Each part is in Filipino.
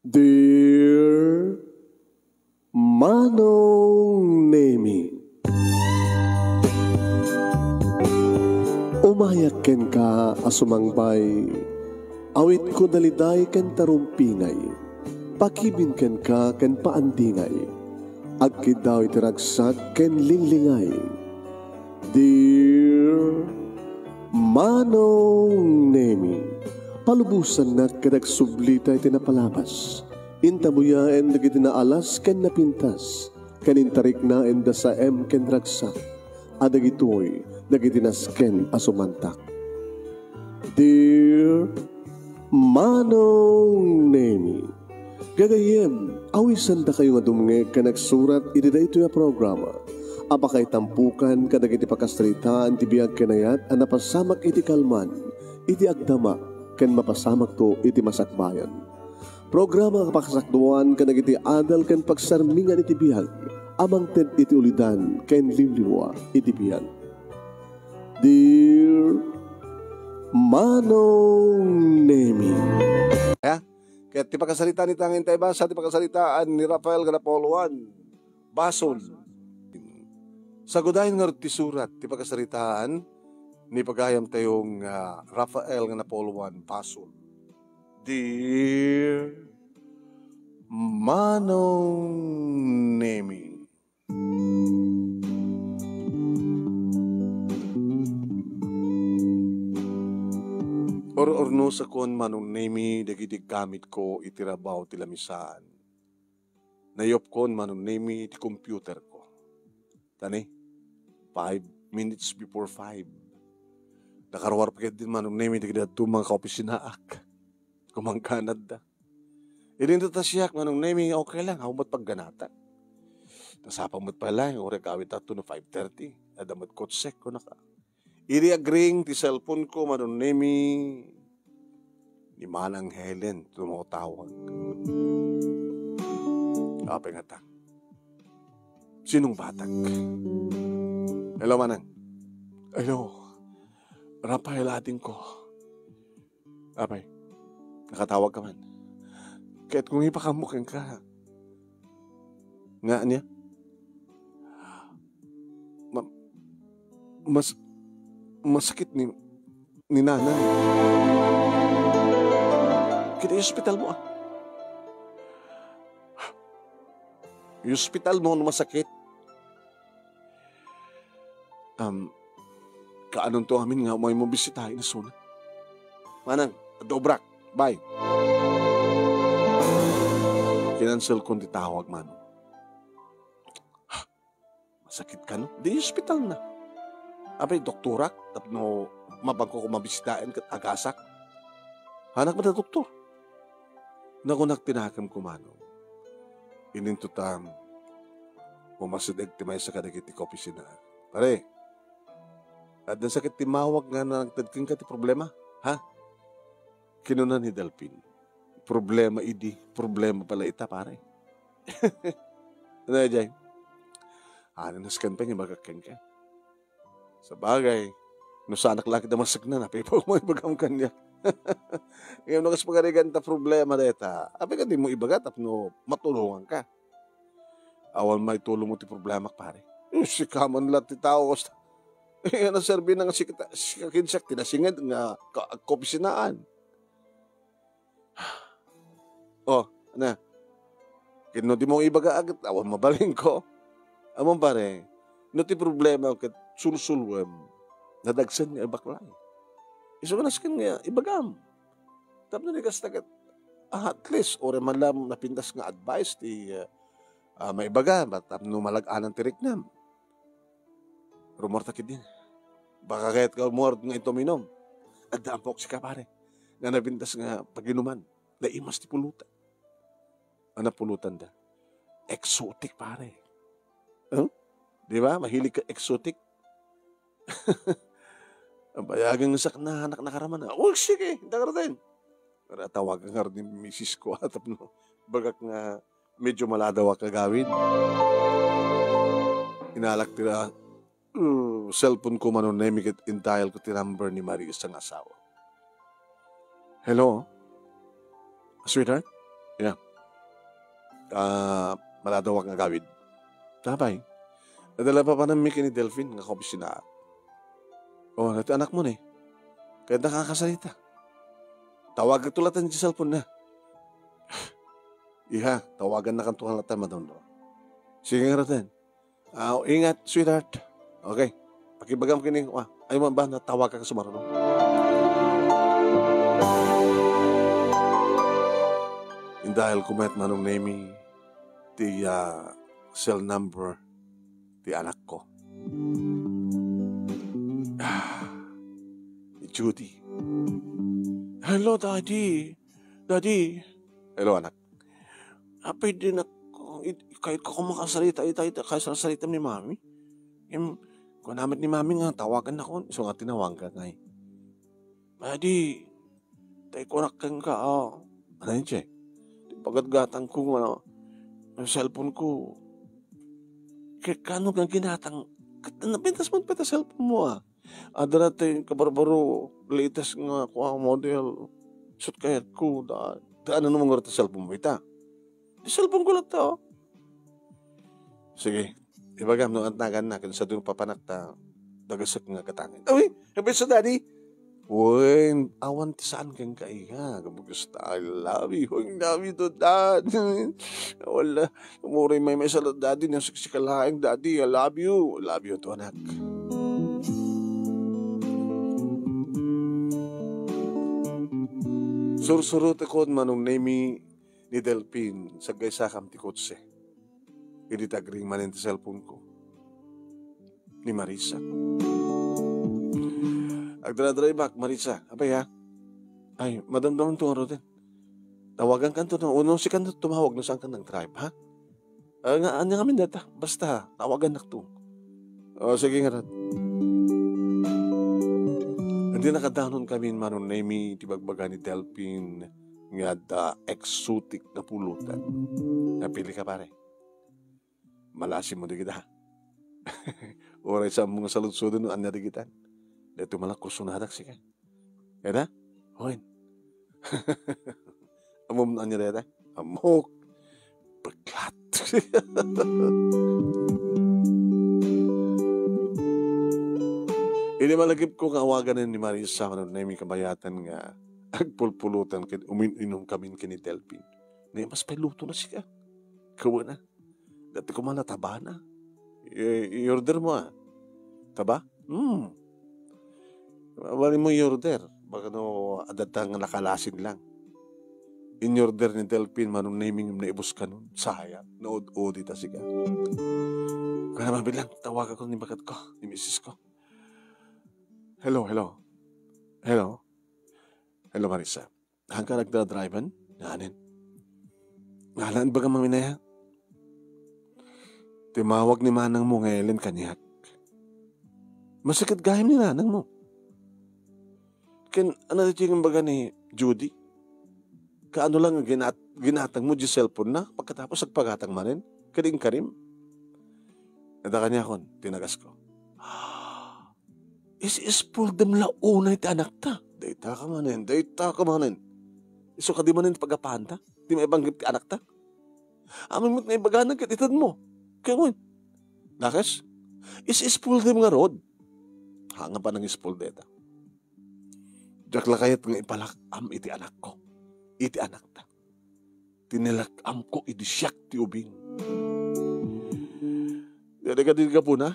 Dear Manong Nemi, umayak ken ka asumangbay, awit ko daliday ken tarumpingay, pakibin ken ka ken paandingay, agkid daw itiragsak ken linglingay. Dear Manong Nemi, palubusan na kadagsublita iti napalabas. Intabuyaen na gitinaalas ken napintas. Kanintarik na enda sa ken ragsak. Adagitoy nagitinasken asumantak. Dear Manong Nemi, gagayem, awisan da kayo nga dumngeg ka nagsurat iti daytoy a programa. Apakay tampukan kadagiti pakastrita ti biyag kenayat a napasamak iti kalman, iti agdama, ken mapasamak to iti masakbayan. Programa kapakasakduan ken iti adal ken pagsarmingan iti biyag, amang ted iti ulidan ken liwliwa iti biyag. Dear Manong Nemi. Kaya ti pakasalita ni tangin tayo ba sa ti pakasalitaan ni Rafael Ganapoluan, Basol. Sa gudahin nga ti surat ti pakasalitaan ni pagayam tayong Rafael Ganapoluan, Basol. Dear Manong Nemi, or-orno sa kon Manong Nemi dagiti gamit ko itirabaw ti lamisaan. Nayop kon Manong Nemi ti computer ko. Tani, 5 minutes before 5. Nakarawar pa din Manong Nemi dagiti adto mga kaopisinaak. Kumangkanad da. Ilinto ta siyak Manong Nemi, okay lang, hawmat pagganata. Nasapang mo't pala, ore kawit ato no 5:30. Adamat kotsek ko naka. Iri-agring ti cellphone ko Manong Nemi ni Manang Helen tumatawag. Kapay nga ta. Sinong batag? Hello Manang. Hello. Rafael ating ko. Kapay. Nakatawag ka man. Kahit kung ipakamukin ka. Nga niya? Masakit ni nanay. Kita yung hospital mo Yung hospital mo masakit. Kaanon to amin nga may mabisitahin na suna. Manang, dobrak. Bye. Kinansel kong titawag, Manong. Masakit ka, no? Di hospital na. Abay, doktorak. Tapno, mabangko ko mabisitain kat agasak. Hanak ba na doktor? Nakunak tinakam ko, Manong. Inintutam. Pumasadag timay sa kadagiti kopisina. Pare, at na sakit timawag nga na nagtadking ka ti problema. Ha? Kinunan ni Delpin. Problema idi. Problema pala ita, pare. Ano ya, Jay? Naskan pa niya magkakeng ka. Sa bagay, no sa anak laki na masagna na, pero mo ibagam kanya. Ngayon nakas pagarigan ta problema deta. Ape ka di mo ibagat, no matulungan ka. Awal may tulong mo ti problema, pare. Si kaman lahat ti tao. Yan ang serbi ng sikakinsak, tinasingad nga kopisinaan. Oh, ano? Kino di mong ibaga agad, awan mabaling ko. Amon pare, no ti problema kat sulsulwem, nadagsan nga baklay. Iso ka naskin nga ibagam. Tapos na nikas tagat, at least, ore man lang napintas nga advice ti maibaga, tapno malag-anan tirik nam. Rumor takid din. Baka kahit ka umord nga ito minom. At daampok si ka pare, nga napintas nga paginuman, naimas ti pulutan. Ano pulutan da? Exotic, pare. Huh? Di ba? Mahilig ka exotic. Ang bayagang sa anak nakaraman na. Oh, sige, nakaratin. Para tawagan nga rin ni misis ko at no, bagak nga medyo maladawa kagawin. Inalak tira cellphone ko Manong Nemi kat intayal ko ti number ni Marie isang asawa. Hello? Sweetheart? Yeah. Maladawak nga gawid. Tapay, nadala pa ng Mickey ni Delphine nga kaopisina. Oh, nato anak mo na eh. Kaya nakakasalita. Tawag tulatan sa cellphone na. Iha, tawagan na kang tuhalatan, madam. Sige nga rin. Ingat, sweetheart. Okay. Pakibagam kining, ay mo ba na tawag ka sumarunong? Dahil kumayat manong name ti cell number ti anak ko. Judy. Hello, Daddy. Daddy. Hello, anak. Pwede na kahit ko makasalita, kasalita ni Mami. Kung namin ni Mami nga, tawagan ako. So nga tinawag ka nga eh. Daddy, tayo kunakan ka. Ano yun siya? Pagatgatang ko, ang cellphone ko. Kaya kano kang ginatang, napintas mo pa cellphone mo Adara tayo kabarbaro, latest nga model. Shoot kayat ko, ano naman nga rin cellphone mo ita? Cellphone ko lang to. Sige, ibagam nung antagan na, sa doon papanakta, dagasak nga katangin. Uy, habi sa daddy. Uy, awan ti saan kang kaiga. Kamugusta, I love you to dad. Wala, umuray may salad daddy, nang siksikalaing daddy, I love you to anak. Sursurot ako manong name ni Delphine sa gaysakam ti kotse. Iditagring manin ti cellphone ko. Ni Marisa. Agdra-drive back, Marisa. Abay ha? Ay, madamdaman ito nga rin. Tawagan ka ito. Unong si kanto tumawag na saan ka nag-drive, ha? Ano nga min data? Basta, tawagan na ito. Sige nga rin. Hindi nakadanon kami manong name tibagbaga ni Delphine nga exotic na pulutan. Napili ka pare. Malasim mo di kita. Oray sa mga salud-sudon anya di kita. Dito malak kusunadak siya. Kaya hoy. Amom anya deta. Amok. Pagkat. Hindi malagip ko kawagan ni Marisa na may kabayatan nga agpulpulutan uminom kami kini Delphine. Mas peluto na siya. Kawa na. Dati ko man nataba na. I-order mo Taba? Wali mo i-order. Baka adatang nakalasin lang. In-order ni Delphine manong naming na ibus ka nun. Sayang. Naod-odi ta siya. Kaya naman bilang tawag ako ni bakat ko, ni misis ko. Hello. Hello, Marisa. Hanggang nagdadrivean? Nganin. Ngalan ba ka maminaya? Timawag ni manang mo ngayon kanyak. Masakit gahim ni nanang mo. Ano yung baga ni Judy? Kaano lang ginatang mo di cellphone na pagkatapos nagpagatang manin? Kading karim. Nada kanya kon, tinagas ko. Is full dem la unay ti anak ta. Dayta ka manin. Iso ka di manin pagapanta? Di maibanggit ti anak ta? Amin mo't na ibaganan katitad mo. Kaya mo, nakas? Is full dem nga road. Hanga pa ng ispol deta. Diyak lakayat nga ipalakam iti anak ko. Iti anak ta. Tinilakam ko iti siyak ti ubing. Dada ka din ka po na?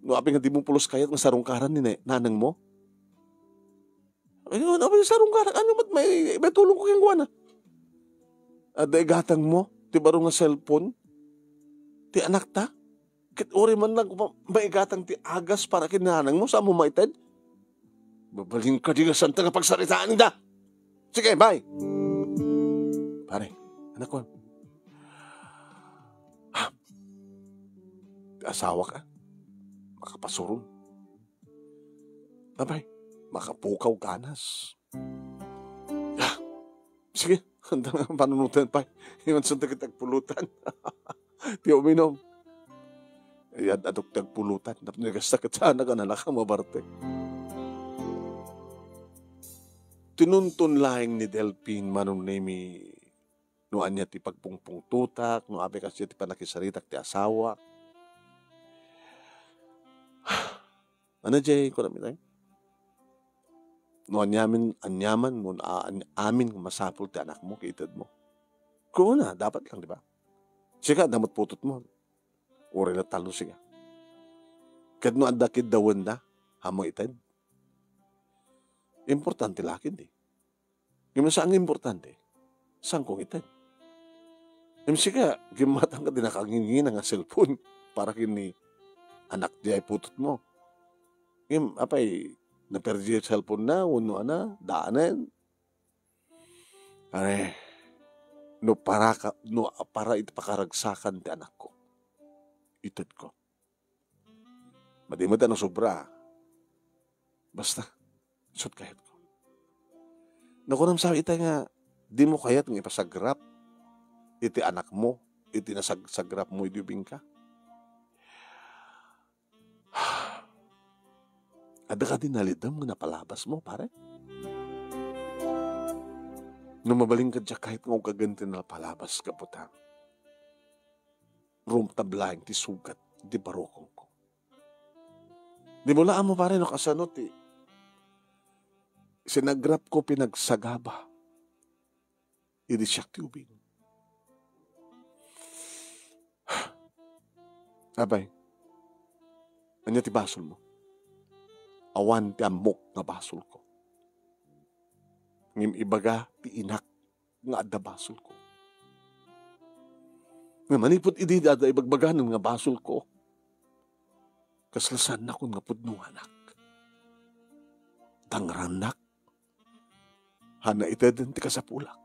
No, aping nga di mong pulos kayat nga sarungkaran ni nanang mo? Ano ba yung sarungkaran? Ano ba't may tulong ko kang guwana? At gatang mo, ti baro nga cellphone, ti anak ta? Kit ori man lang maigatang ti agas para kinanang mo, saan mo maitad? Babaling ka di nga santa nga pagsaritaan da. Sige, bye! Pare, anak ko. Asawa ka? Makapasurong. Abay, makapukaw ganas. Sige, handa nga panunutan pa. Iwan sa tagpulutan. Di uminom. Ayan, adok tagpulutan. Nagasakit sana ka nalaka mabarte. Tinuntun lahing ni Delphine manong name No anya ti pagpungpung tutak, no abe kasi ti panakisaritak ti asawa. Ano jay ko namin ay? No anyaman mo amin masapul ti anak mo, kiitad mo. Kung na, dapat lang, di ba? Siya damot putot mo. Uri na talo siya. Kad no andakid dawan na, hamo itad. Importante lakin di. Yung saan importante? Saan kong itad? Yung siya, gimatang ka din nakangingin nga cellphone para kini anak di ay putot mo. Yung apay, naperdi yung cellphone na, uno na, daanan. Are, no para ito pakaragsakan ti anak ko. Itad ko. Madimad na sobra. Basta, sut kahit ko. Nakunam sa ita nga, di mo kayat ng ipasagrap. Iti anak mo, iti nasagrap mo, idubing ka. Ada ka din nalidam nga napalabas mo, pare. Nung mabaling ka dyan kahit nga kaganti na palabas ka putang. Room tablaing ti sugat, di barokong ko. Di mo laan mo pare no kasanot eh. Sinagrap ko pinagsagaba. Idi siya tubing. Abay, anya ti basol mo? Awan ti amok nga basol ko. Ngim ibaga ti inak nga adda basol ko. Nga manipot idi ada ibagbaganan nga basol ko. Kaslasan na kun nga pudno anak. Tangranak. Hana iteden ti kasapulak.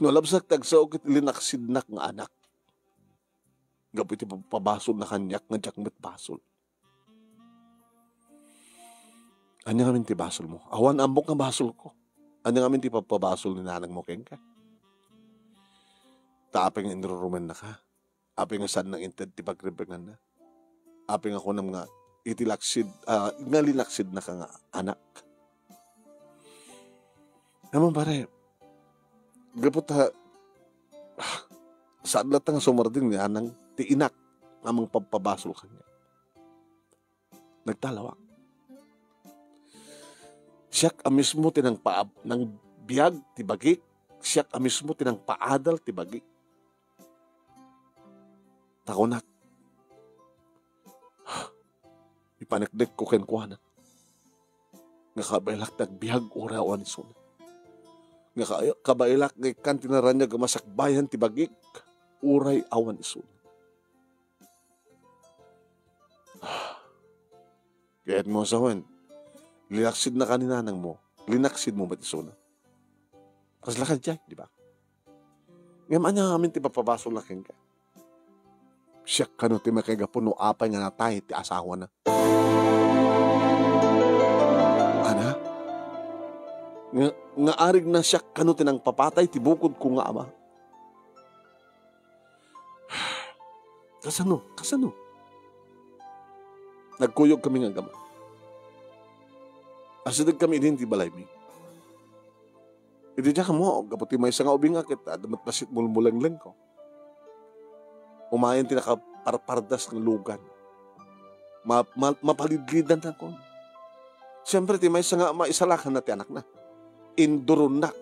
No labsak tagsaw kit linaksidnak nga anak. Gapo iti pabasol na kanyak nga jakmet basol. Anya ngamin ti basol mo? Awan ambok nga basol ko. Anya ngamin ti pabasol ni nanang mo keng ka? Taapeng nga inruruman na ka. Apeng nga saan nang inted ti pagribengan na. Apeng ako nam nga itilaksid, nga linaksid na ka nga anak. Naman pare, gapot ha, saan lahat nga sumarding ni anang ti inak amang pagpabasol kanya. Nagtalawak. Siyak amismo tinang ng biyag ti bagik. Siyak amismo tinang paadal ti bagik. Takunak. Ipanekdek ko kenkwana. Nga kabailak nagbihag urawan suna. Nga kabailak ngay kantinaran niya gamasakbayan ti bagik. Uray awan isun. Kaya't mo sawan, linaksid na kaninanang mo, linaksid mo ba't isun? Kasla ka dyan, di ba? Ngayon anya amin ti papabasol na ken ka. Siyak ka no ti makagapo no apay nga natay ti asawa na. Ana? Nga arig na siyak ka no ti nang papatay ti bukod ko nga ama. Kasano? Nagkuyog kami nga gama. Asidag kami din ti balay mi. Iti dyan ka mo, kaputi may isang ubing akit, damat basit mulmulang ko. Umayan ti nakaparpardas ng lugan. Mapalidlidan na ko. Siyempre ti may isang maisalakan na ti anak na. Induron na.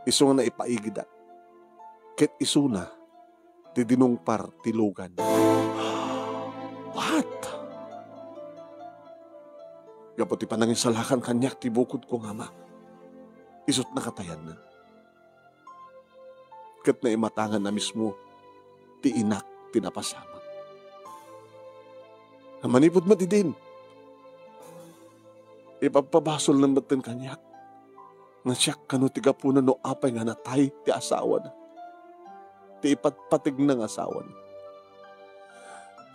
Iso nga na ipaigidan. Ket iso na, ti dinungpar ti lugan. What? Gaputi pa nang isalakan kanyak ti bukod ko nga ma. Isot na katayan na. Kat na imatangan na mismo, ti inak tinapasama. Manipod matidin. Ipapabasol ng batan kanyak. Nasyak kano ti gapunan no apay nga natay ti asawa na. Ti ipatpatig ng asawa na.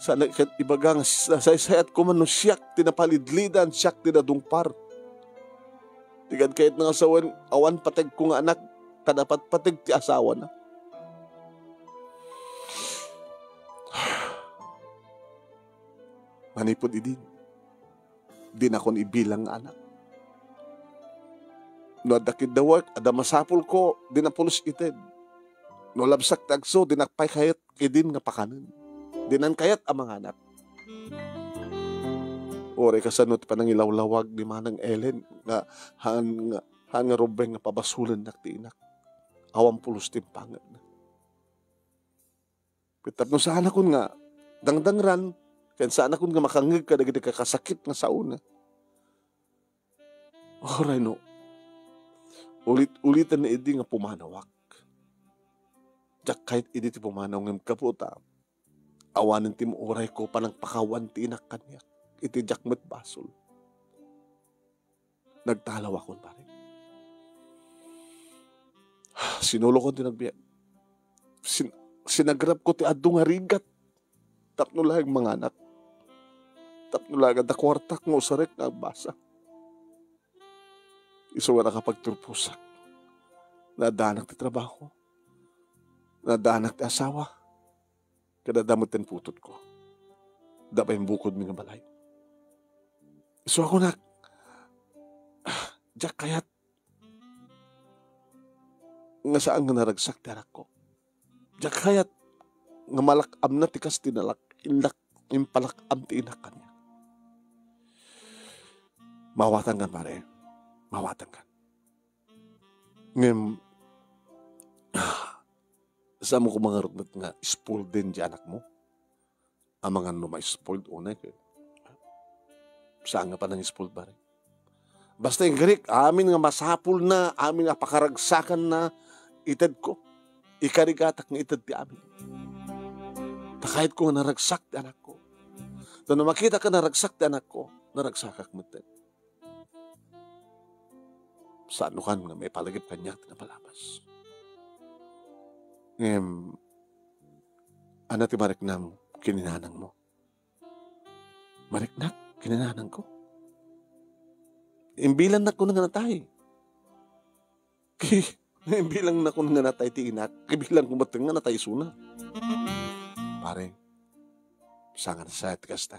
Sana ibagang sayat ko man no siyak tinapalidlidan, siyak tinadungpar. Tigad kahit ng asawan, awan patag ko nga anak, tadapat patag ti asawa na. Manipod idin. Di na kon ibilang anak. No adakid the work, ada masapul ko, dinapulos ited. No labsak tagso, dinakpay kayat, idin nga pakanan. Dinan kayat ang mga anak. Ore kasanot pa nang ilawlawag ni Manang Ellen, nga hanga robeng nga pabasulan naktiinak. Awang pulos timpangan na. Pitap no sa anak ko nga, dangdangran, kaya sa anak ko nga makangig ka, nagiging kakasakit nga sa una. Oray no, ulit-ulitan na idi nga pumanawak. Jak kahit idi ti pumanaw ng kaputa, awanan ti mo oray ko panang pakawan ti inak kanya, iti jakmet basol. Nagtalaw akon pare. Sinulo ko din nagbiyan. Sinagrab ko ti addo nga rigat. Tapno lang mga anak. Tapno lang ang kwartak nga usarek nga basa. Iso nga nakapagturpusak. Nadanak ti trabaho. Nadanak ti asawa. Kadadamot ten putot ko. Dabay bukod mi nga balay. Iso ako nak. Diyak kayat. Nga saan nga naragsak ti anak ko. Diyak kayat. Nga malakam na tikas tinalak. Impalakam ti inak kanya. Mawatan kan pare. Mawatan kan. Ngem, sa mo ko mga rutnat nga, spoiled din di anak mo. Ang mga no may spoiled unay. Saan nga pa nang spoiled ba rin? Basta yung garik, amin nga masapul na, amin nga pakaragsakan na ited ko. Ikarigatak nga ited ti amin. Takahit ko nga naragsak ti anak ko. Doon na makita ka naragsak ti anak ko, naragsakak mo din. Saan kan nga may palagip kanyak na palabas. Ano ti mariknam kininanang mo? Mariknak, kininanang ko? Imbilan na ko na nga natay. Imbilang na ko nga natay ti inak. Imbilang ko matang nga natay suna. Pare, sangan sa etikas ta.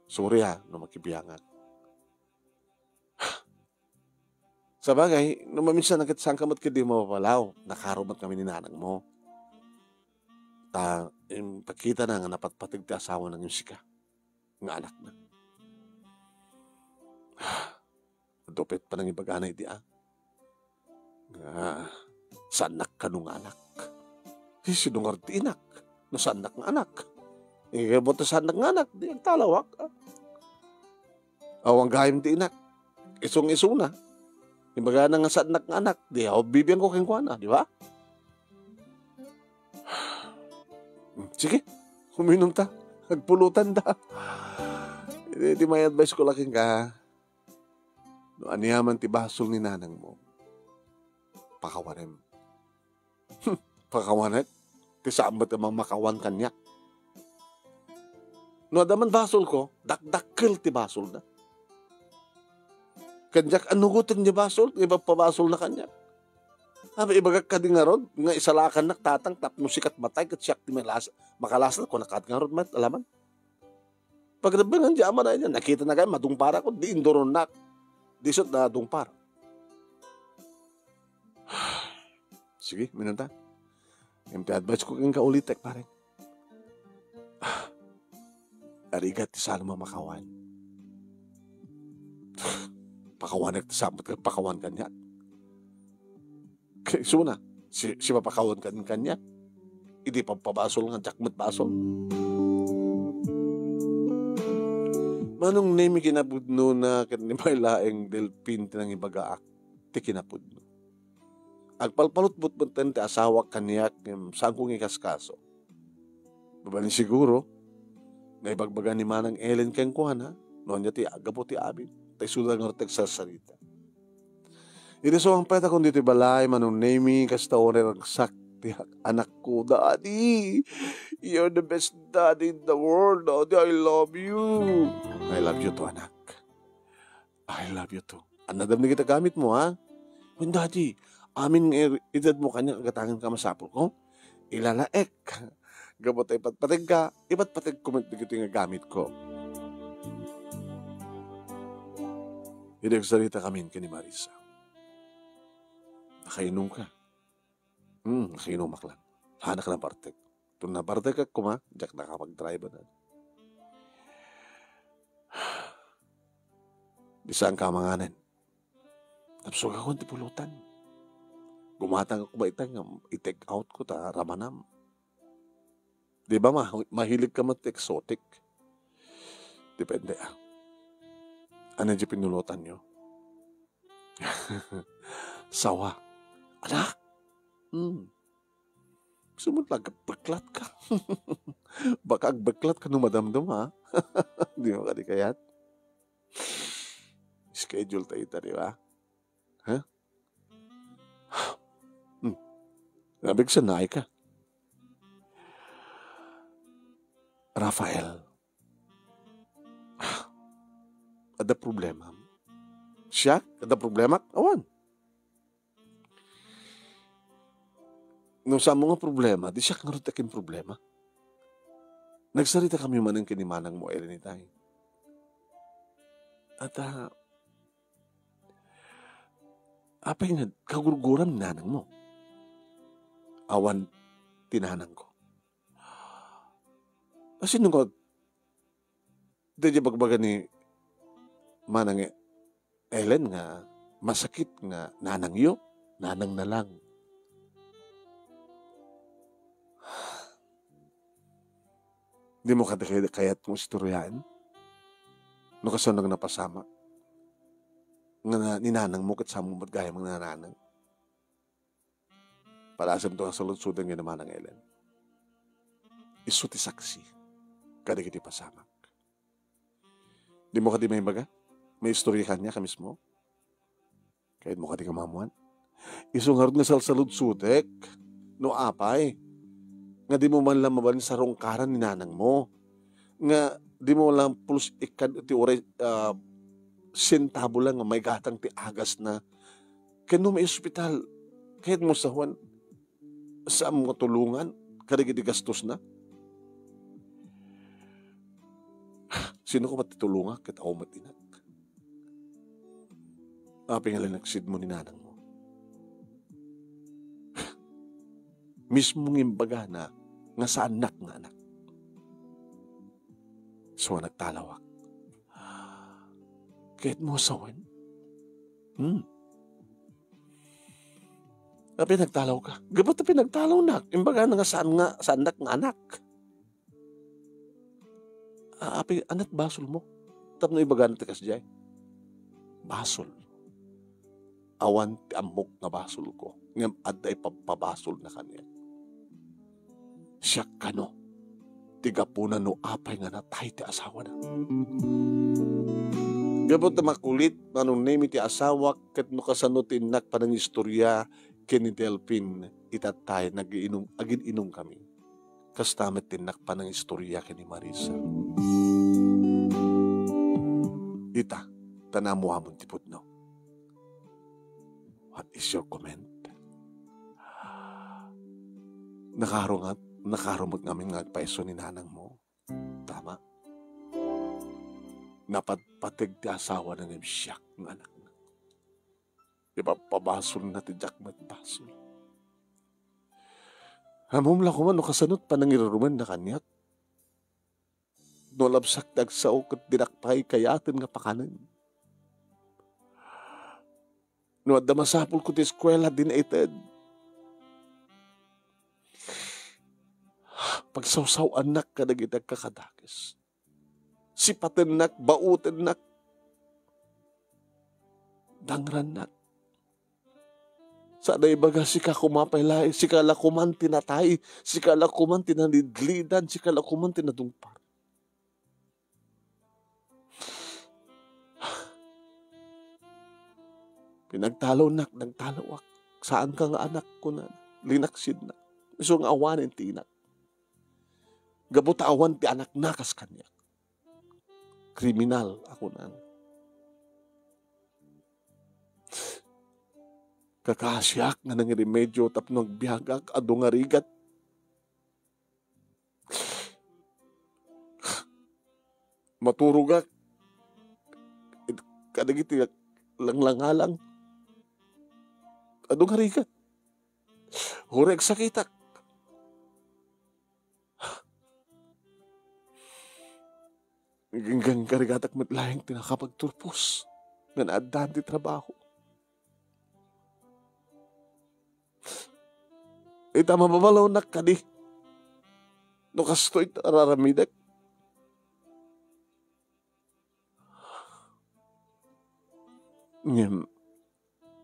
Sorry ha, no makibiyangan. Sa bagay, nung maminsan nagkitsang kamot ka di mo mapalaw, nakarumat kami ni nanang mo. Pagkita na nga napatpatig ti asawa ng yung sika. Nga anak na. Dupit pa nang ibaganay di ah. Nga, sanak ka nung anak. Sinungar ti inak. No sanak ng anak. Buto sanak ng anak, di ang talawak. Awang gayam ti inak. Isong-iso na. Imbaga na nga sa anak ng anak, di ako bibigyan ko keng kuwana, di ba? Sige, uminom ta. Nagpulutan ta. Di may advice ko laking ka. No aniyaman ti basol ni nanang mo. Pakawanem. Pakawanet? Ti saambat amang makawan kanya. No adaman basol ko, dakdakkel ti basol na. Kanyak anugutin niya basol, iba pa basol na kanya. Sabi, ibagak ka din nga ron, nga isalakan na tatang tapno sikat matay, kat siyak di makalasa na, kung nakat nga ron, alaman. Pagdabangan di ama na yan, nakita na kayo, madungpara ko, di indoron na, di sot na dungpara. Sige, minunta. Yung advice ko kang kaulitek, pare. Arigat, ti sana mamakawan. Pakawan at samat ka, pakawan kanya. Kaya suna, si mapakawan kanya. Hindi pa pabasol nga, jakmat basol. Manong name kinapudno na kanimay laeng delpin tinang ibagaak, ti kinapudno. Agpalpalot butbutan ti asawa kanyak, saan kong ikaskaso. Babalin siguro, na ibagbaga ni Manang Ellen keng kuhana, noon niya ti agapo ti abin. Tay sulang ngartek sa sarita. Ito so ang peta kung dito balay, manong naming kastaone ragsak, anak ko, Daddy, you're the best daddy in the world, Daddy, I love you. I love you too, anak. I love you too. Ang nadam na kita gamit mo, ha? When Daddy, amin edad mo kanya, kagatangan ka masapol ko, ilalaek. Gabot ay patpatig ka, iba't patig kumit na yung gamit ko. Hindi salita kami ni Marisa. Nakainom ka. Nakainom ka lang. Hanak na partek. Kung na partek ka kuma, jak nakapag-drive na. Bisang kamanganan. Napsog ako ng tipulutan. Gumatang ako ba itang i-take out ko ta ramanam. Di ba mahilig ka mat-exotic? Depende Ano yung pinulutan nyo? Sawa. Anak! Sumutlag, baklat ka. Baka baklat ka nung madamdam, ha? Di mo ka di kayat? Schedule tayo di ba? Ha? Nabig sanay ka. Rafael. Ada problema. Siya? Ada problema? Awan. Nung sa mga problema, di siya karutakin problema. Nagsarita kami man ng kinimanang mo, Elenitay. At apa yung kagurguran nanang mo? Awan, tinanang ko. Kasi nung di bagbaga ni manang Ellen nga, masakit nga, nanang yo, nanang na lang. Di mo kayat mong istoryaan? No kasunag na pasama? Nga ninanang mo kat sa mong matgaya mong nananang? Para asam to ang salud-sudan nga naman ng Ellen. Isu ti saksi, kada kiti pasamak. Di mo kati may baga? May istoryahan niya kamis mo? Kahit mo kati kamamuan? Isu nga rin nga salud-sudek, no apay. Nga di mo man lang mabalin sa rongkaran ni nanang mo. Nga di mo lang pulos ikan ti oray sentabo lang nga may gatang ti agas na kano may ospital kahit mo sa Juan sa mga tulungan kadagiti gastos na. Sino ko matitulunga kahit ako matinak? Api nga lang nagsid mo ni nanang mo. Mismong imbaga na nga sa anak nga anak. So, nagtalawak. Kahit mo sawan. Pinagtalaw ka. Gabat na pinagtalaw na. Imbaga na nga sa anak nga anak. Anak basol mo. Tapos ibaga na tikas dyan. Basol. Awan ti amok na basol ko. Ngam aday pabasol na kanya. Siya kano. Tiga po na no apay nga natay ti asawa na. Gabot na makulit, manong name ti asawa, kat no kasano tinak pa ng istorya, kini Delphin, itatay, agin inom kami. Kastamet tinak pa ng istorya kini Marisa. Ita, tanamu hamon tipod no. What is your comment? Nakarumag namin nga paiso ni nanang mo. Tama. Napatpatig ti asawa ng siyak ng anak na. Diba pabasol na ti jakmat basol. Hamom lang kuman no kasanot pa nang iruruman na kanyak. No labsak dagsao kat dinakpay kayatin nga pakanan. No adda masapul ko ti eskwela din ited. Pagsawsaw anak ka nagitag kakadakis. Sipatin nak, bautin nak. Dangran nak. Sa day baga si kakumapay lai, si kalakuman tinatay, si kalakuman tinalidlidan, si kalakuman tinadungpar. Pinagtalaw nak, nagtalawak. Saan ka nga anak ko na? Linaksid na. Iso nga awanin tinak. Gabutawan ti anak nakas kanya. Kriminal ako na. Kakasyak nga nang remedyo tapno nagbiagak ado nga rigat. Maturugak. Kadagiti langlangalang. Adong harikat. Hurek sakitak. Hanggang karigatak matlayang tinakapagturpos nga naadaan di trabaho. Ita mababalaw na kadi. No kastoy tararamidak. Ngem,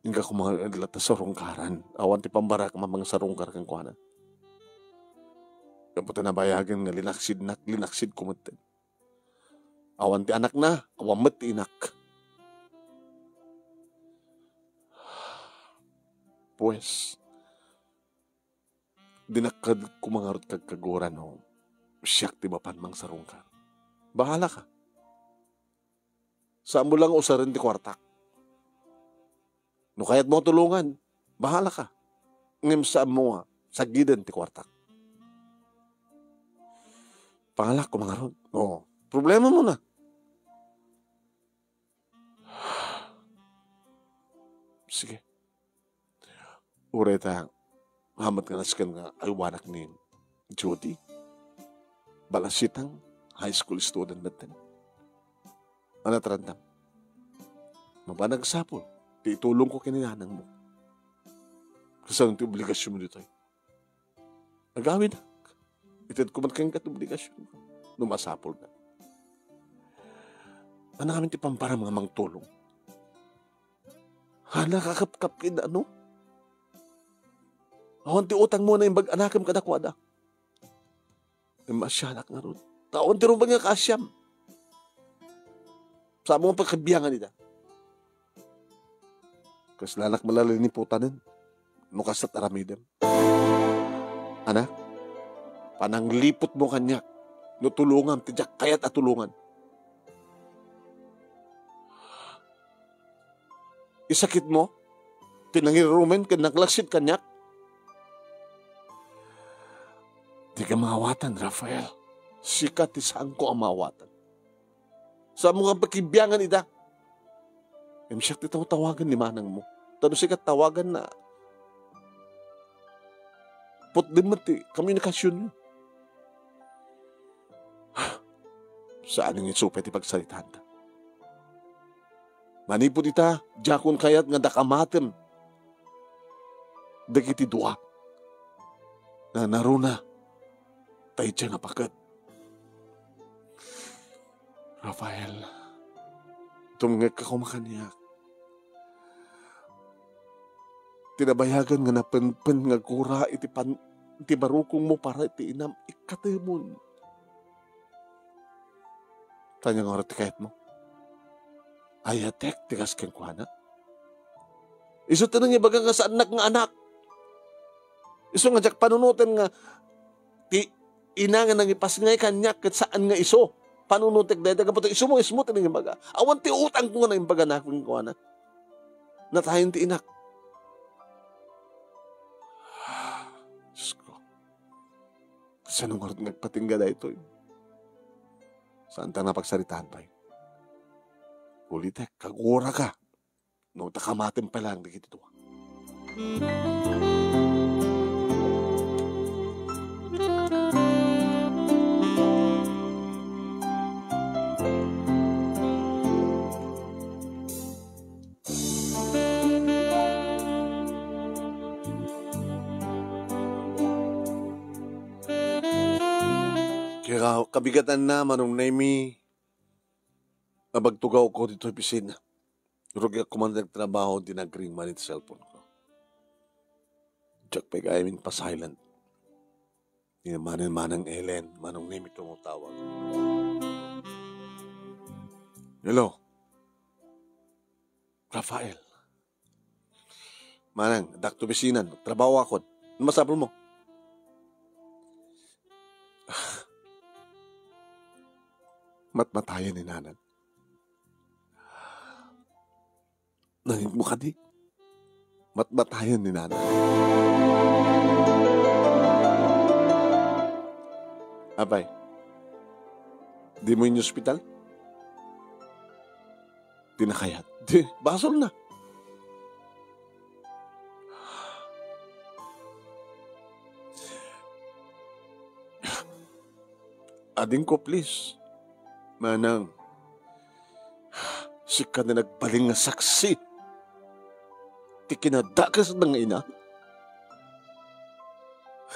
hingga ko mga adlata sa rungkaran. Awan ti pambara ka mamang sa rungkar kang kuhanan. Kaputa na bayagan nga linaksid kumatan. Awan ti anak na, awan mat ti inak. Pues, dinakad kumangarot kagkaguran o siyak ti bapan mang sarong ka. Bahala ka. Saan mo lang usarin ti kwartak. No kaya't mo tulungan, bahala ka. Ngem saan mo sagidan ti kwartak. Pangalak kumangarot. Oo. Problema mo na. Sige. Ureta, hamat ka naskan nga aywanak ni Jody. Balasitang high school student natin. Ano tarandam? Mabanag sapol. Di itulong ko kininanang mo. Kasi ang obligasyon mo dito ay. Nagawin na. Itad ko man kayong obligasyon ko. Numasapol na. Ano kami ti pampara mga mangtulong? Nakakapkap kin ano? Awan ti utang mo na yung bag-anakam kadakwada. Masyanak nga ron. Taon ti ron ba nga kasyam? Sa mga pagkabiyangan nila. Kasi lanak malalay ni putanin. Nukas at aramidem. Anak, pananglipot mo kanya. Nutulungan, tijak kayat at tulungan. Isakit mo, tinangirumen ka, naglaksit kanyak. Di ka mawatan, Rafael. Sikat isang ko ang mawatan. Sa mga pakibiyangan ida, siyak titaw tawagan ni manang mo. Tano sikat tawagan na put din mati, komunikasyon nyo. Saan ang isupet ipagsalitan ta? Manipod ita, jakon kayat nga dakamatem. Dagiti dua. Na naruna, tayo siya nga pakat. Rafael, tumngag ka kumakaniyak. Tinabayagan nga napenpen nga kura iti barukong mo para iti inam ikatemon. Tanya nga orat kayat mo. Ayatek, tigas kang kuhana. Iso tanang ibaga nga sa anak nga anak. Iso nga jak panunutan nga ti ina nga nang ipasngay kanyak kat saan nga iso. Panunutek dahil kapag iso mo ismo tanang ibaga. Awan ti utang ko nga na ibaga na kang kuhana. Natahin ti inak. Diyos ko. Saan ang orat nagpatingga na ito? Saan ta napagsaritaan pa yun? Ulitek, kagura ka. No, takamatin pa lang dikit ito. Kaya kabigatan na manong naimi nabagtugaw ko dito opisina. Rugi ako man nagtrabaho, dinagring man ito cellphone ko. Diyak pa gayamin pa silent. Ninamanin manang Ellen, manong name ito mo tawag. Hello? Rafael. Manang, dakto bisinan, trabaho ako. Masapol mo? Matmatayan ni nanan. Nanging mo ka di. Matmatayan ni nanan. Abay, di mo yung hospital? Di na kayat. Di, basol na. Ading ko, please. Manang, si ka na nagbaling nga saksi. Ti kinadakas ng ina.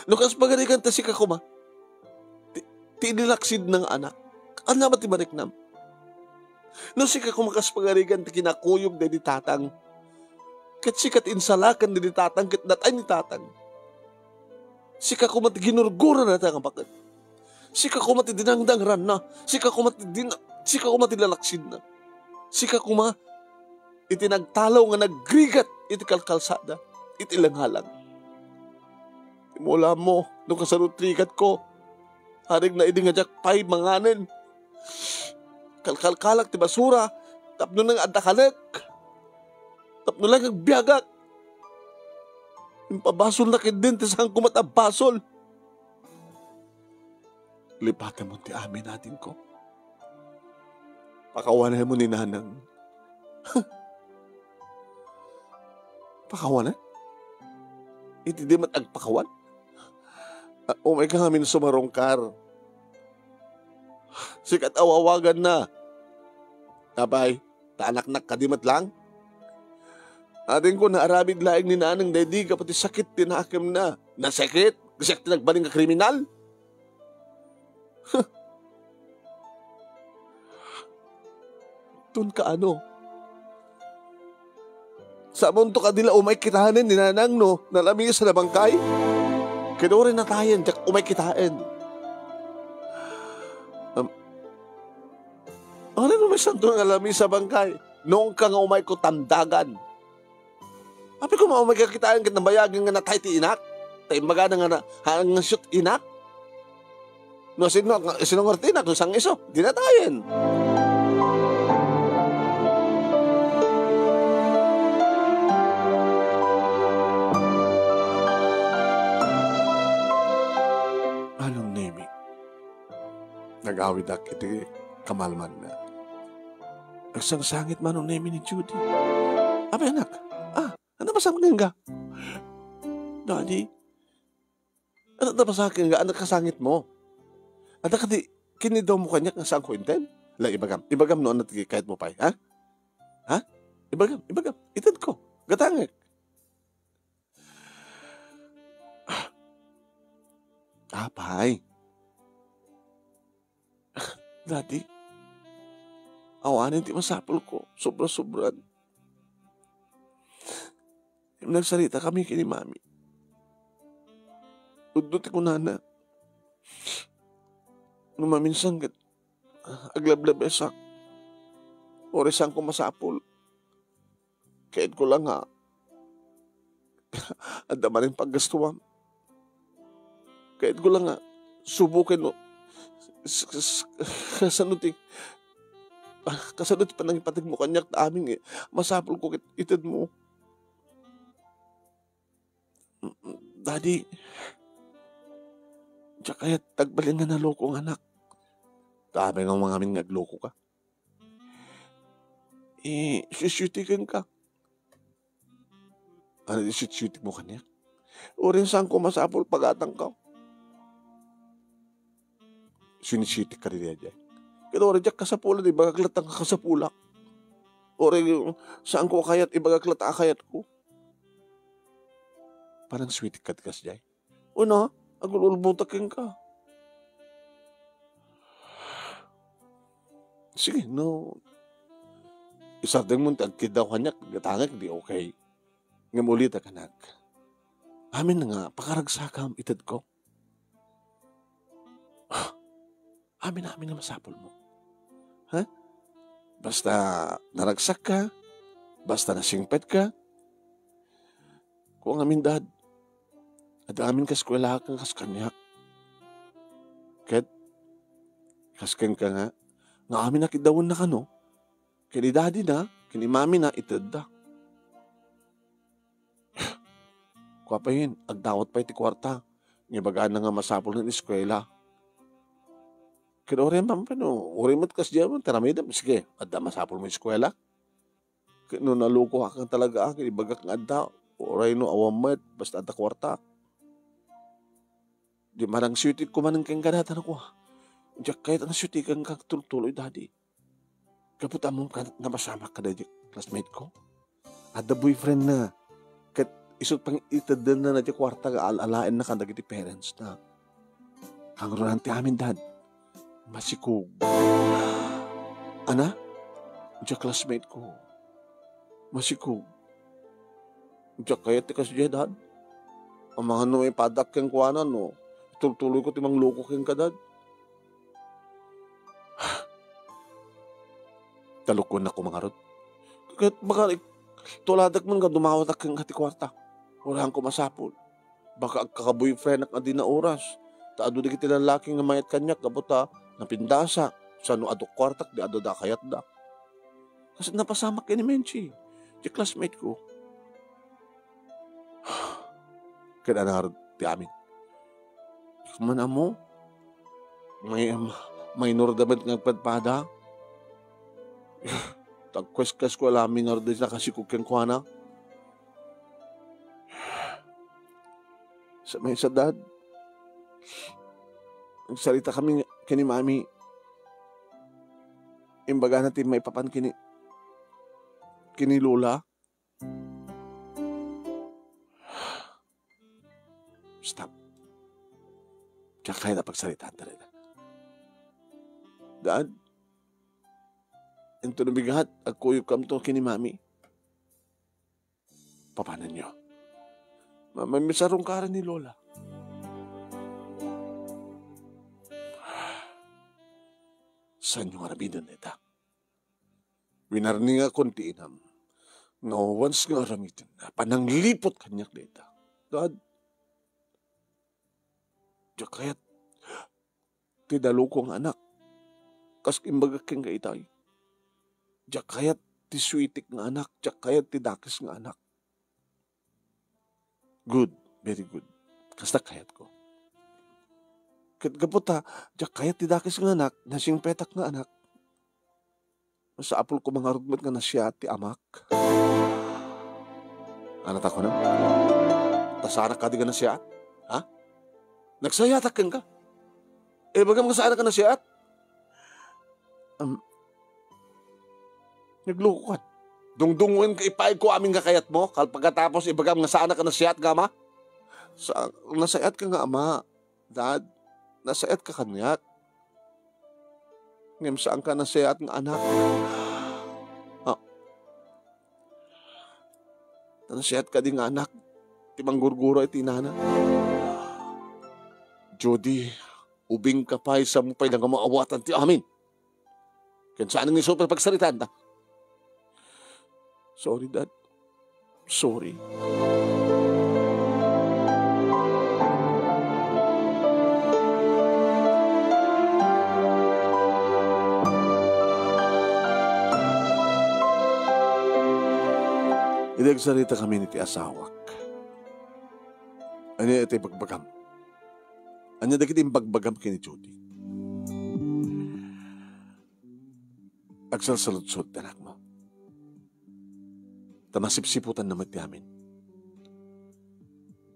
Nukas pagalikan ta si ka kuma. Ti nilaksid ng anak. Ano ba ti mariknam? No si ka kumakas pagalikan ti kinakuyog na di tatang. Kat sikat insalakan na di tatang, kat natay ni tatang. Si ka kumati ginurgura na tatang pakat. Si ka kumati dinangdang ran na. Si ka kumati lalaksid na. Si ka kuma itinagtalaw nga nagrigat iti kalkalsada. Iti langhalang. Mula mo, nung kasarutrigat ko, harig na idi nga jakpay manganen. Kalkalkalak ti basura, tapno nang adakanek. Tapno lang agbiagak. Impabasol na kidin, tisang kumatabasol. Lipatan mo ti amin natin ko. Pakawanan mo ni nanang. Pakawanan? Iti di mat agpakawan? Umay ka ngamin sumarongkar. Sikat awawagan na. Abay, taanak-nak kadimat lang. Atin ko na arabid laing ni nanang dedi ka pati sakit tinakim na. Nasakit? Kasi tinagbaling ka kriminal? Tun ka ano? Sa munto ka nila umay kitahanin ni nanang no, nalami sa nabangkay? Kinurin na tayo, jak umay kitain. Ano naman santo ng alami sa bangkay? Noong ka nga umay ko tamdagan. Api ko maumay ka kitain kit nabayagin nga natay ti inak? Tay magana nga na hangang shoot inak? No, sinungarti na kung sang iso, di na tayo. Anong nemi? Nag-awid ak iti kamalman na. Nagsangsangit man ang nemi ni Judy. Abay anak, ano ba sa akin ka? Daddy, ano ba sa akin ka? Ano kasangit mo? At kadi, kinidaw mo kanya kung saan ko inten? La, ibagam noon natin kahit mo pa, ha? Ha? Ibagam, itad ko, gatangik. Pay. Daddy, awanin ti masapol ko, sobra-sobran. Nagsalita kami kini mami. Uduti ko nana. Nung maminsan aglablab esak. Oresan ko masapol. Kahit ko lang ha. At naman rin paggastuwam. Kahit ko lang ha. Subukin no. Kasanuti pa nang ipatig mo kanyak na amin eh. Masapol ko itad mo. Daddy, diya kaya tagbalin nga naloko ng anak. Tabi nga mga amin nagloko ka. Sisutikin ka. Ano di sisutik mo kanya? O rin saan ko masapol pagatang ka? Sinisitik ka rin diya. Kaya rin diya kasapulan, ibagaklat ang kasapulak. O rin saan ko kayat, ibagaklat ang kayat ko. Parang sweet kat kas jay. O na, agululbutakin ka. Sige, no. Isardeng mo tagkid daw kanyak, gatangak, di okay. Ngamulit ka kanak. Amin na nga, pakaragsakam itad ko. Amin na masapol mo. Ha? Basta naragsak ka, basta nasingpet ka, kung amin dad, at amin kaskwela kang kaskanyak. Ket, kaskan ka nga amin nakidawon na ka no, kini daddy na, kini mami na, itad da. Kwa pa yun, agdawat pa iti kwarta, ngibagaan na nga masapol ng eskwela. Kaya orin pa no, orin mo't kas diyan, taramidam, sige, adda masapol mo eskwela. Kaya no, naluko kang talaga, kinibagak nga adda, oray no, awamat, basta adda kwarta. Di marang suitit ko man ang keng kadatan ko. Diyak kahit ang syutikan kang tuloy daddy. Kaput among ka na masama ka daddy classmate ko. Ada boyfriend na. Kat isot pang itadan na nadya kwarta ga alain na kandag iti parents na. Ang ronanti amin dad. Masikog. Ana? Diyak classmate ko. Masikog. Diyak kaya tikas dyan dad. Ang mga no padak keng kuwanan no. Tuloy ko timang loko keng kadad. Talukon na ko mga rod. Kahit baka tuladag man ka dumawat kang hati kwarta. Wala ko masapol. Baka kaka-boyfriend na di na oras. Taado di kiti lalaki nga mayat kanyak kabuta napindasa. Sa no adok kwartak di ado da kayat da. Kasi napasamak ni Menchi. Di classmate ko. Kaya na ti amin. Kumana mo, may minor damit ng padpada. Tagkwes-kes ko alam minor din na kasi kukeng ko na. Sa may sadad, nagsalita kami kini mami. Imbaga natin may papan kini lola. Stop. Diyan kaya na pagsalitaan talaga. Dad, ito nabigat, agkuyog kam to kini mami. Papanan nyo? May misarong karan ni Lola. Saan yung arabidan nita? Winarni nga konti inam. No once nga aramitin na pananglipot kanyak nita. Dad, diya kaya't tidalo kong anak. Kas imbaga keng kaitay. Diya kaya't ti sweetik nga anak. Diya kaya't ti dakis nga anak. Good. Very good. Kasta kayat ko. Kaputa, diya kaya't ti dakis nga anak. Nasing petak nga anak. Sa apol ko mga rugmat nga nasya ti amak. Anak ako na? Tasanak ka di ka nasya? Ha? Nagsayatak ka? Bagam ka sa anak ka nasya? Naglukuan. Dungdunguin ka ipay ko aming kakayat mo. Pagkatapos ibagam nga sa anak ka nasya gama? Nasayat ka nga ama. Dad, nasayat ka kanyak. Ngayon saan ka nasayat nga anak? Nasayat ka din nga anak. Timang gurguro ay tinana. Jody, ubing ka pa sa mo pa'y lang maawatan ti amin. Kaya saan nga super pagsalitan ta? Sorry, Dad. Sorry. Idagsalita kami ni ti asawak. Ano iti bagbagam? Ano dagiti bagbagam kini Jody? Agsalsaludsod anak mo. Tamasipsiputan naman ti amin.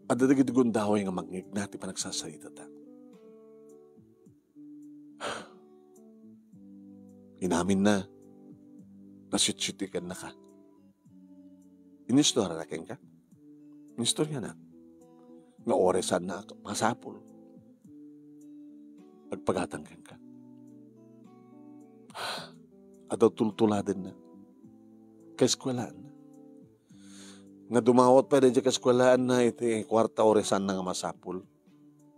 At dagiti gundaway nga mangig nati pa nagsasalita ta. Inamin na nasyut-syutikan na ka. Inistorya na ka? Inistorya na. Nga oresan na masapol. Agpagatang ka. Adaw tultuladen na. Kaeskwelaan na. Nga dumawat pa rin dyan kaeskwelaan na iti kwarta oresan na nga masapol.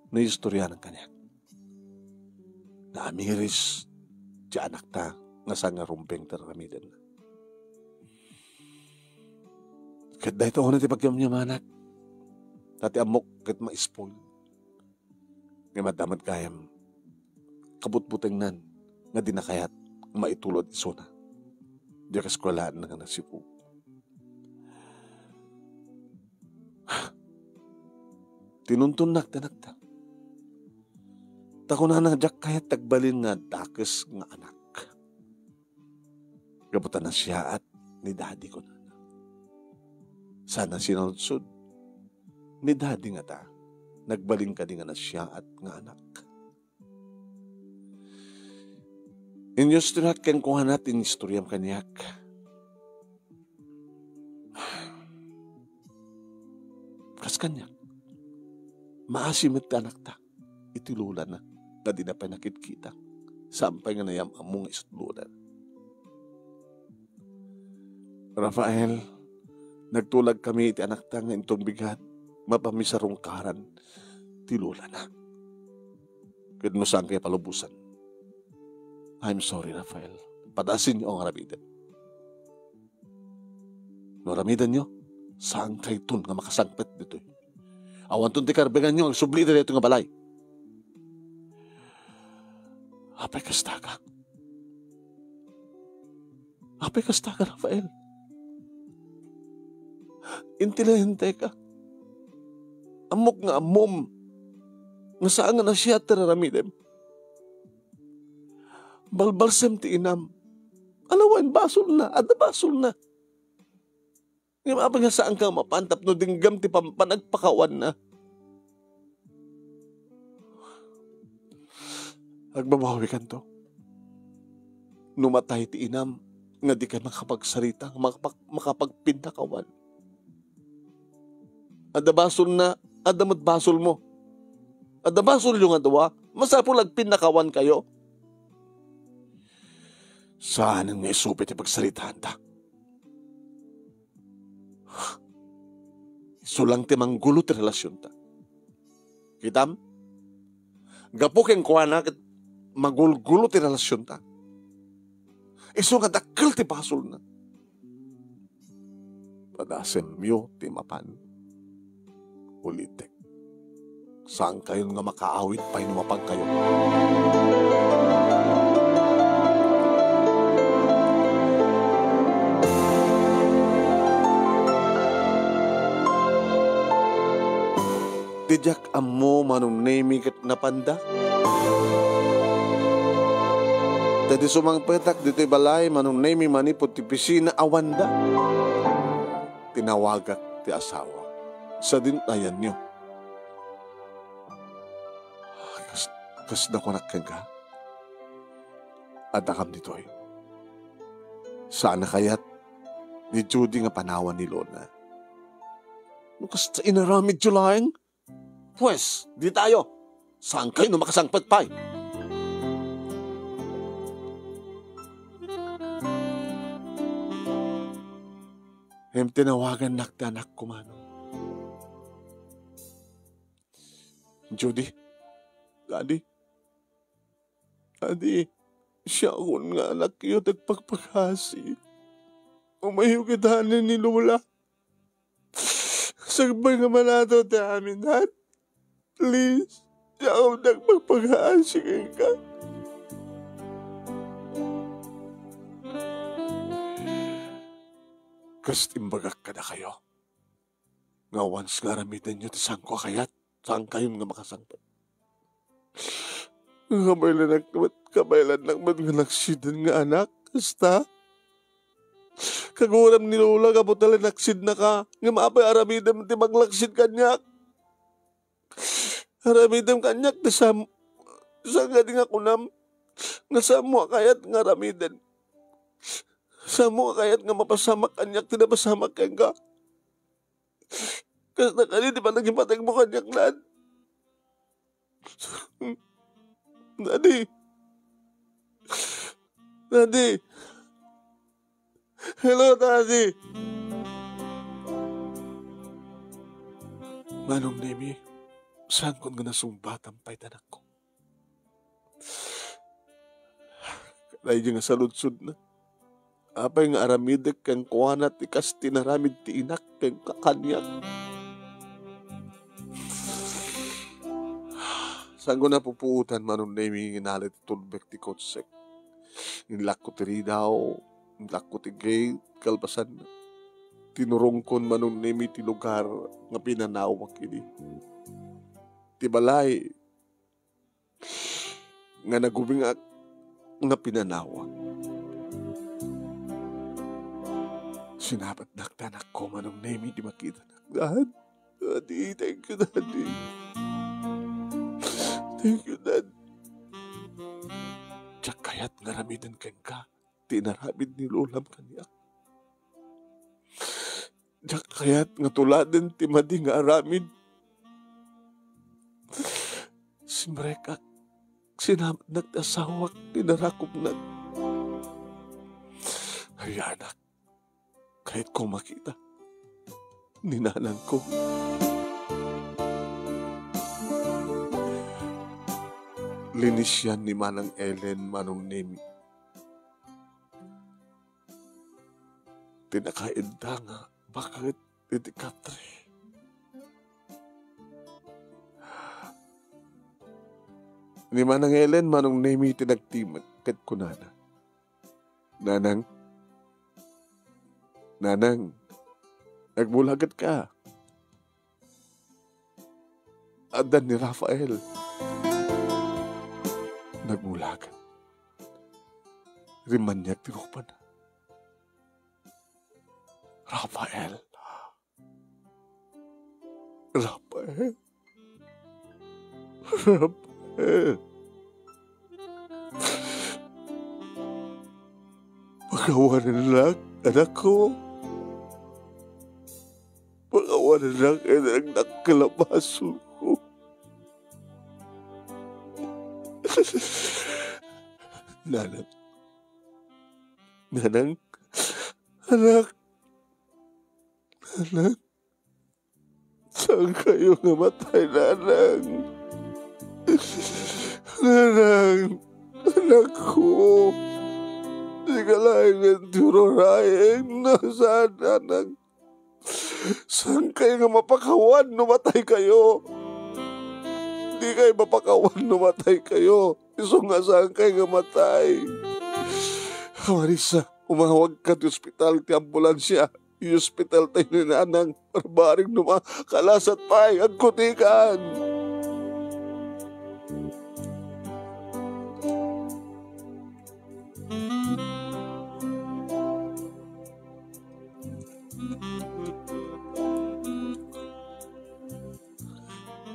Na istorya ng kanya. Na amiris di anak ta nga sa nga rumpeng teramidan na. Kahit dahil ako na tipagkam niya manak. Dati amok kahit ma-spoil. Ngayon madamad kayam. Kabut-buteng nan. Nga di na kayat maitulod iso na. Di ka eskwelaan na nga nasipo. Tinuntun nagta. Tako na nagdak kayat tagbalin nga dakes nga anak. Gabutan na siya at ni daddy ko na. Sana sinunsod. Ni daddy nga ta. Nagbaling ka di nga na siya at nga anak. Inyos tinat ken kuha natin istoryam kanyak. Kas kanyak, maasimit ka anak ta, itilulan na, na di na pinakit kita, sampay nga nayam among isutlunan. Rafael, nagtulag kami iti anak ta nga intong bigat, mapamisarong karan, tilulan na. Kaya no saan kaya palubusan. I'm sorry, Rafael. Patasin niyo ang ramidan. No ramidan niyo, saan kayo tun nga makasangpet dito? Awan tun ti karbengan niyo, ang subli dito nga balay. Apay kasta ka. Apay kasta ka, Rafael. Intilahente ka. Amok nga amom. Nga saan nga na siya tiraramidem. Balbalsem ti inam. Alawan, basol na. Ada basol na. Ngayon apa nga saan ka mapantap no dinggam ti panagpakawan na. Agbabawi kan to. Numatay ti inam. Nga di ka makapagsarita. Makapagpintakawan. Ada basol na. Ada basol mo. Ada basol yung adawa. Masapol agpintakawan kayo. Saan ang may supit yung pagsalitaan ta? Sulang ti manggulo ti relasyon ta. Kitam? Gapo keng kuwana kat magulgulo ti relasyon ta. Iso nga dakil ti pasol na. Padasem myo ti mapan. Ulitek. Saan kayo nga makaawit pa inumapag kayo? Tidyak amo manong nemi kat napanda. Dati sumang petak dito'y balay manong nemi manipot ti pisina awanda. Tinawagak ti asawa. Sa dintayan niyo. Kas na kunak ka. At akam dito'y. Sana kaya't ni Judy nga panawan ni Lona. Kas sa inaramid Julayang? Pues, di tayo. Saan kayo no makasangpat pa? Tinawagan naktanak ko mano. Judy, Daddy, siya akong nga anak kayo tagpagpagasi. Umayo kitahanin ni Lola. Sagbay nga manato ti amin, Dad. Please, siya akong nagpagpagasi ka. Kastimbagak ka na kayo. Nga once nga ramitan nyo, tisang ko kayat, saan kayong nga makasangpat. Kabaylan nakmat nga naksidin nga anak, kasta. Kaguram ni Lola, kaputala naksid na ka, nga maapay aramidam ti maglaksid kanyak. Aramidam kanyak, tisang nga di nga kunam, nga samo kayat nga aramidan. Samo kayat nga mapasamak kanyak, tinapasamak kang ka. Kasi na kanina, di ba nagipatag mo kanyak, Dad? Daddy. Hello, Daddy. Manong Nemi, saan ko nga nasumbat ang paitanak ko? Kalay nga saludsud na. Apay nga aramidek kang kuwanat ikas tinaramid ti inak kang kakanyak. Saan ko na pupuutan manong Nemi nginalit tulbek ti kotsek. Inlak ko ti ridaw, inlak ko ti gate, kalpasan na. Tinurong kon manong Nemi ti lugar nga pinanawak ini. Ti balay nga nagubingak nga pinanawak. Sinabat naktanak ko manong Nemi di makita nak. Daddy, thank you, Daddy. Thank you, Dad. Tiyak kaya't nga aramidan ken ka, ti inaramid ni lulam kaniya. Diyak kaya't nga tuladen ti madi nga aramid. Simreka, sinamat nagtasawak, tinarakop na. Ay anak, kahit ko makita, ninanang ko. Linis yan ni Manang Ellen, Manong Nemi. Tinakainda nga, bakit iti Katre? Ni Manang Ellen, Manong Nemi, tinagtimag, kat kunana. Nanang, nagbulagat ka. Adan ni Rafael. Nagmulagan. Rimanyak tinupan. Rafael. Pagawanan lang, anak ko. Pagawanan lang, anak nakalabaso ko. Nanang, anak, saan kayo namatay, nanang? Nanang, anak ko, di ka lang ng tururayang nasaan, nanang? Saan kayo nga mapakawan, numatay kayo? Di kayo mapakawan, numatay kayo. Iso nga saan kayo nga matay? Marisa, umawag ka di ospital, ti ambulansya. Yung ospital tayo ni nanang, barbaring kalasat pa'y agkutikan.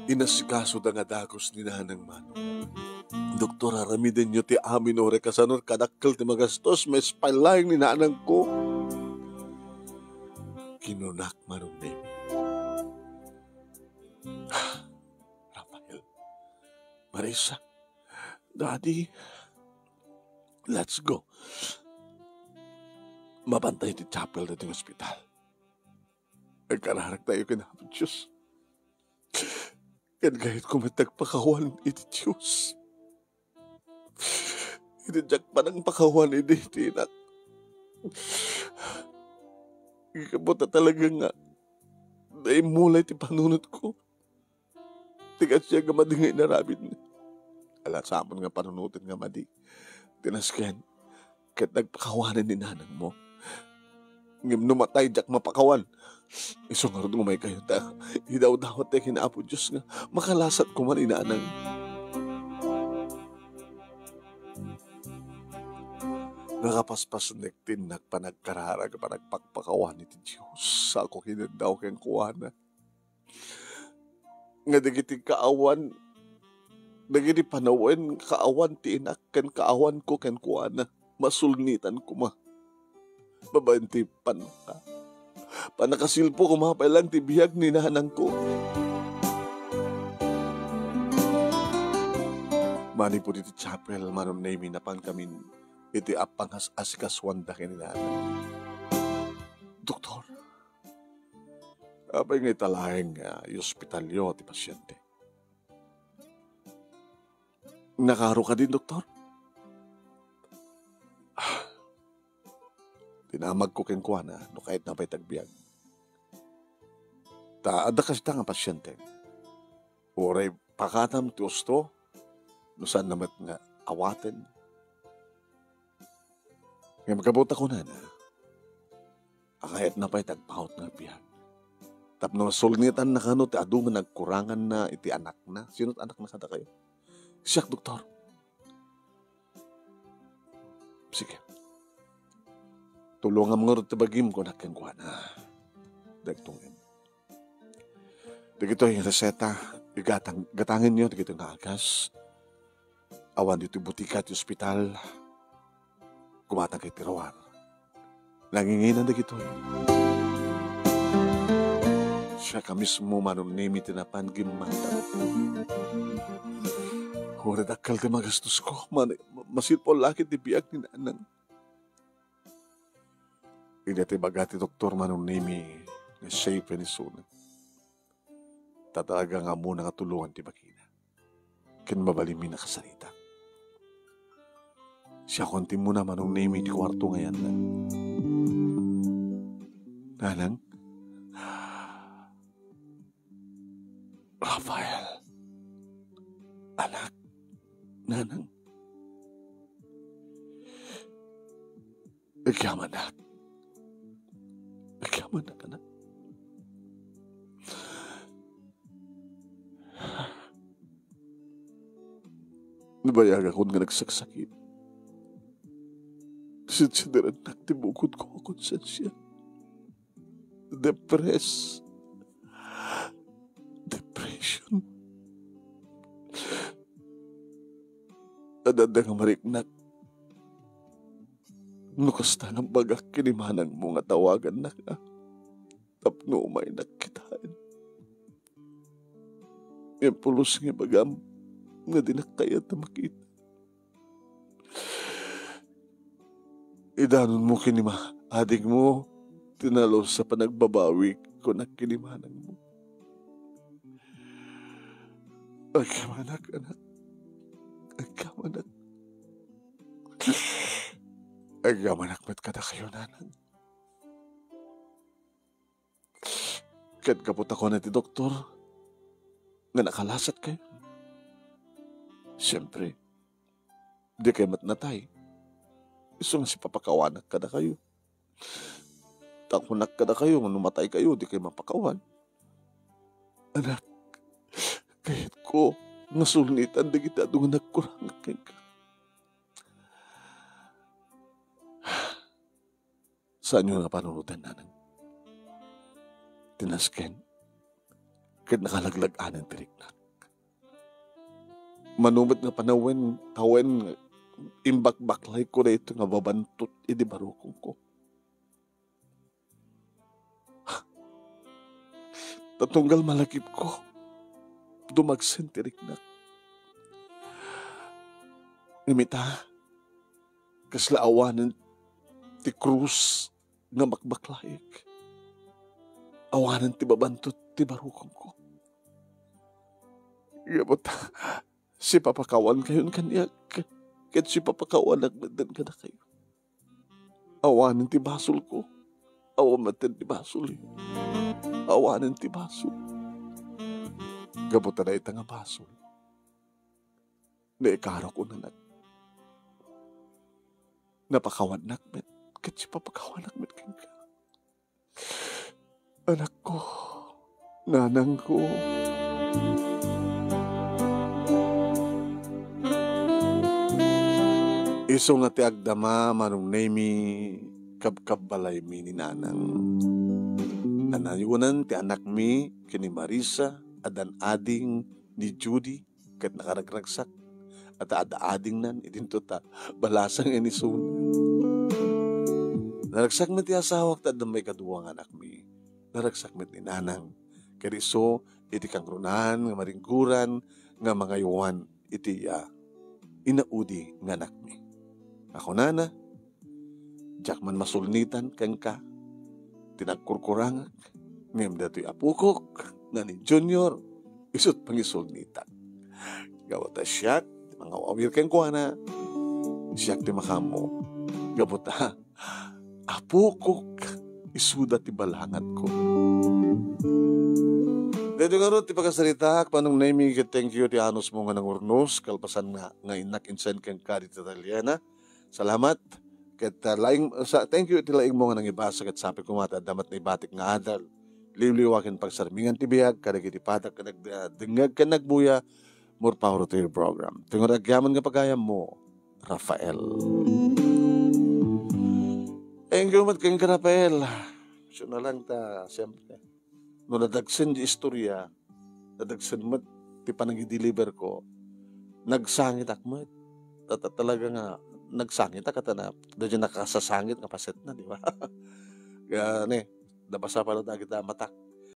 Inasikaso da nga dagos ni nanang Manong. Doktor, aramiden nyo ti amin ore kasanor kadakkel ti magastos, may spine ni nanang ko. Kinunak, Manong Nemi. Rafael, Marisa, Daddy, let's go. Mabantay ti chapel na ting ospital. Nagkararak tayo kinapit Diyos. Kan kahit kumatagpakawan iti Diyos. Itidyak pa ng pakawan iti tinak. Ikabot na talaga nga. Dahil mulay ti panunod ko. Tigat siya gamadi nga inarabid niya. Alasamon nga panunutin nga madi. Tinasken. Kahit nagpakawanan ni nanang mo. Ngim numatay jak mapakawan. Isungarod mo may kayo ta. Hidaw-dawat tayo kinaapo Diyos nga. Makalasat ko man inanang. Nakapaspas nektin nagpanagkarara ka panagpakpakawan iti Diyos. Sa ako kinadaw kang kuwana. Nga dagiting kaawan. Dagiti panawen kaawan ti inak ken kaawan ko ken kuwana. Masulnitan ko ma. Babainti panaka. Panakasilpo kumapay lang ti bihag ni nanang ko. Mani po diti chapel, Manong Nemi na pang kamin iti apang asikaswanda ken ni nanang. Doktor, apay nga italaeng ospitalyo ti pasyente. Nakaro ka din, doktor? Tinamag ko ken kuana no kahit napay tagbiag. Ada kasi nga pasyente. Oray pakatam ti usto no saan namat nga awaten. Ngayon magkabuta ko na kahit napay tagpaut nga biag. Tapno sulnitan na kano ti adu nga nagkurangan na iti anak na. Sino't anak na kada kayo? Siyak, doktor. Sige. Tulungan mo rin tabagim ko na kengkuhan na. Dagtungin. Dagito yung reseta. Gatangin nyo. Dagito nga agas. Awan dito butika at ospital. Kumatang kay Tirawar. Nanginginan na gito. Siya ka mismo manunimi tinapan gimata. Hore dakal ka magastos ko. Masit po lakit di biyak ni nanang. Inati bagati doktor manunimi na safe ni Suna. Tatalaga nga muna nga tulungan ti bakina. Kin mabalimi na kasarita. Siya konti muna manunimi di kwarto ngayon na. Nanang? Rafael. Anak. Nanang. Nagyaman na. Nagyaman na, anak. Nabayag ako nga nagsaksakit. Sinsideran naktibukod ko ang konsensya. Depressed. Depression. Adada nga mariknak. Nukasta ng bagak kinimanang mo nga tawagan na ka. Tapno umay nakitaan. Yung pulos nga bagam nga dinakayat na makita. Idanon mo kinima, adik mo, tinalo sa panagbabawi ko na kinimanang mo. Agkamanak, anak. Agkamanak. Agkamanak, ba't ka na kayo, nanang? Kat kapot ako na ti doktor, nga nakalasat kayo. Siyempre, di kayo matnatay. Gusto nga si papakawanak ka na kayo. Takunak ka na kayo, manumatay kayo, di kayo mapakawan. Anak, kahit ko, nasulnitan di kita doon nagkurang kayo ka. Saan nyo nga panunutan, nanang? Tinasken, kahit nakalaglag-anan tiriknak. Manumit nga panawin, tawen, imbak-baklay ko na ito nga babantot, idibarukong ko. Tatunggal malakip ko, dumagsen tiriknak. Nimita, kasla awanan ti krus nga makbaklayik. Awanan ti babantot, ti barukong ko. Gabot, si papakawan kayon kanyak. Kahit si papakawan nagmandan ka na kayo. Awanan ti basol ko. Awamatan ti basol eh. Awanan ti basol. Gabutan na itang basol. Naikaro ko na napakawan nakmet. Kahit si papakawan nakmet ka. Anak ko. Nanang ko. Iso nga ti agdama manong nemi kabkabalay mi ni nanang. Anayunan ti anak mi kini Marisa adan ading ni Judy ket nakaragragsak at ading nan idinto ta balasang inisun. Naragsak met ti asawak ta may kaduwang anak mi. Naragsak met ni nanang. Keriso iti kangrunan nga maringguran nga mga yuwan iti inaudi nga anak mi. Ako nana, jak man masulnitan kang ka, tinagkurkurangak, ngayam dato'y apukok, nga ni Junior, isut pangisulnitan. Gawata siyak, mga wawir kang kuwana, siyak ti makamo, gawata, apukok, isuda ti balangat ko. Dito nga ro, ti pagkasarita, panong naimi thank you ti anos mo nga ng urnos, kalpasan nga inak insan kang ka di Italiana. Salamat. Ket thank you iti laing mo nga nang ibasa ket sapi kumata damat na ibatik nga adal. Liwliwaken pagsarmingan ti biag kadag iti patak kadag dengeg ken nagbuya more power to your program. Tungod agyaman nga pagayam mo, Rafael. Thank you mat kang Rafael. So na lang ta siyempre. No nadagsen di istorya, nadagsen mat ti panagi-deliver ko. Nagsangit akmat. Talaga nga nagsangit kata na doon nakasasangit nga paset na, di ba? Kaya, nabasa pa rin kita matak.